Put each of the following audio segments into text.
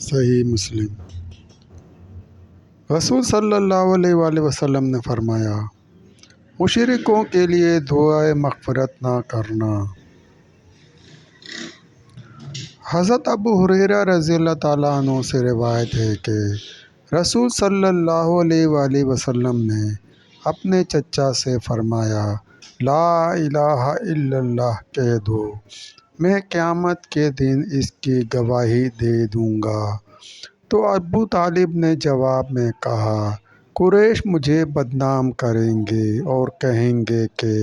صحیح مسلم۔ رسول صلی اللہ علیہ وآلہ وسلم نے فرمایا، مشرکوں کے لیے دعائے مغفرت نہ کرنا۔ حضرت ابو ہریرہ رضی اللہ تعالیٰ عنہ سے روایت ہے کہ رسول صلی اللہ علیہ وآلہ وسلم نے اپنے چچا سے فرمایا، لا الہ الا اللہ کہہ دو، میں قیامت کے دن اس کی گواہی دے دوں گا۔ تو ابو طالب نے جواب میں کہا، قریش مجھے بدنام کریں گے اور کہیں گے کہ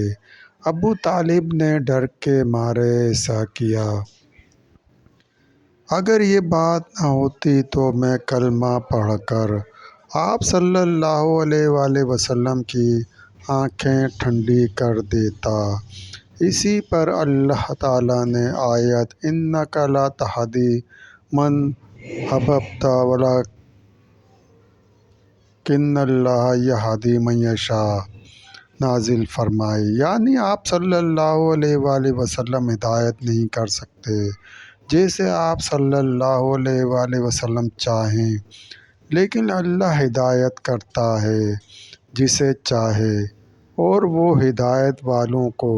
ابو طالب نے ڈر کے مارے ایسا کیا۔ اگر یہ بات نہ ہوتی تو میں کلمہ پڑھ کر آپ صلی اللہ علیہ وآلہ وسلم کی آنکھیں ٹھنڈی کر دیتا۔ اسی پر اللہ تعالیٰ نے آیت اِنَّکَ لَا تَہْدِی مَنْ أَحْبَبْتَ وَلَٰکِنَّ اللَّهَ یَہْدِی مَن یَشَاءُ نازل فرمائی، یعنی آپ صلی اللہ علیہ وآلہ وسلم ہدایت نہیں کر سکتے جیسے آپ صلی اللہ علیہ وآلہ وسلم چاہیں، لیکن اللہ ہدایت کرتا ہے جسے چاہے، اور وہ ہدایت والوں کو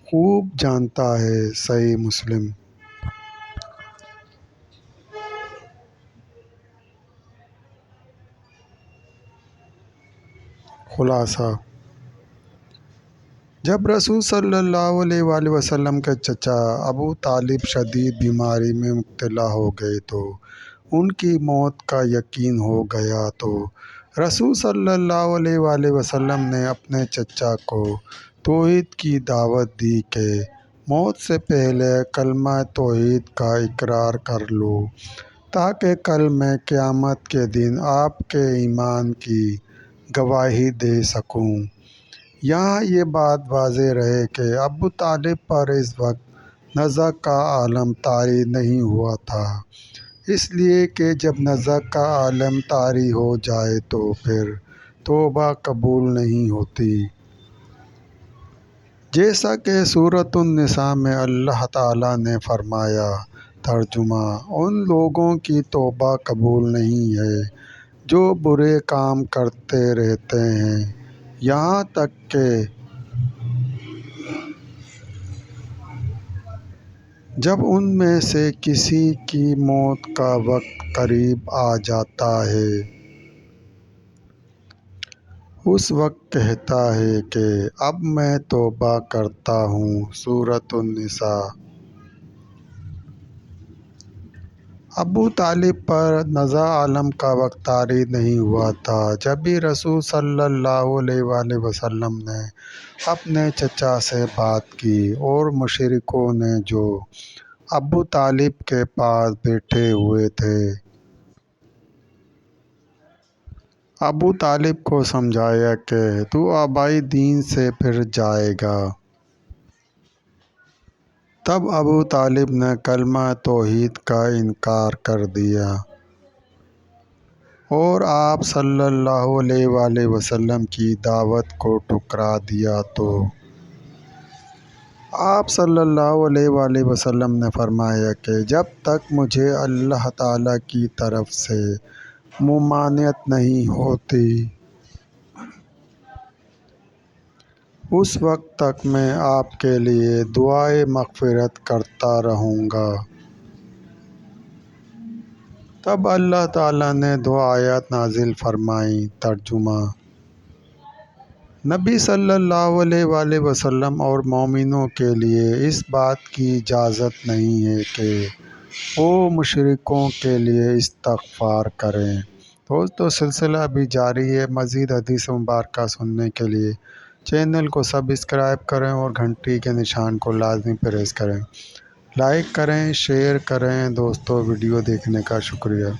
خوب جانتا ہے۔ صحیح مسلم۔ خلاصہ، جب رسول صلی اللہ علیہ وآلہ وسلم کے چچا ابو طالب شدید بیماری میں مبتلا ہو گئے تو ان کی موت کا یقین ہو گیا، تو رسول صلی اللہ علیہ وآلہ وسلم نے اپنے چچا کو توحید کی دعوت دی کہ موت سے پہلے کلمہ توحید کا اقرار کر لو، تاکہ کل میں قیامت کے دن آپ کے ایمان کی گواہی دے سکوں۔ یہاں یہ بات واضح رہے کہ ابو طالب پر اس وقت نزع کا عالم طاری نہیں ہوا تھا، اس لیے کہ جب نزع کا عالم طاری ہو جائے تو پھر توبہ قبول نہیں ہوتی۔ جیسا کہ سورۃ النساء میں اللہ تعالیٰ نے فرمایا، ترجمہ: ان لوگوں کی توبہ قبول نہیں ہے جو برے کام کرتے رہتے ہیں یہاں تک کہ جب ان میں سے کسی کی موت کا وقت قریب آ جاتا ہے، اس وقت کہتا ہے کہ اب میں توبہ کرتا ہوں۔ سورۃ النساء۔ ابو طالب پر نزع عالم کا وقت طاری نہیں ہوا تھا، جبھی رسول صلی اللہ علیہ وآلہ وسلم نے اپنے چچا سے بات کی اور مشرکوں نے جو ابو طالب کے پاس بیٹھے ہوئے تھے، ابو طالب کو سمجھایا کہ تو آبائی دین سے پھر جائے گا۔ تب ابو طالب نے کلمہ توحید کا انکار کر دیا اور آپ صلی اللہ علیہ وآلہ وسلم کی دعوت کو ٹھکرا دیا، تو آپ صلی اللہ علیہ وآلہ وسلم نے فرمایا کہ جب تک مجھے اللہ تعالیٰ کی طرف سے ممانعت نہیں ہوتی، اس وقت تک میں آپ کے لیے دعائے مغفرت کرتا رہوں گا۔ تب اللہ تعالیٰ نے دو آیات نازل فرمائیں۔ ترجمہ: نبی صلی اللہ علیہ وآلہ وسلم اور مومنوں کے لیے اس بات کی اجازت نہیں ہے کہ وہ مشرکوں کے لیے استغفار کریں۔ دوستو، سلسلہ ابھی جاری ہے۔ مزید حدیث مبارکہ سننے کے لیے چینل کو سبسکرائب کریں اور گھنٹی کے نشان کو لازمی پریس کریں۔ لائک کریں، شیئر کریں۔ دوستو، ویڈیو دیکھنے کا شکریہ۔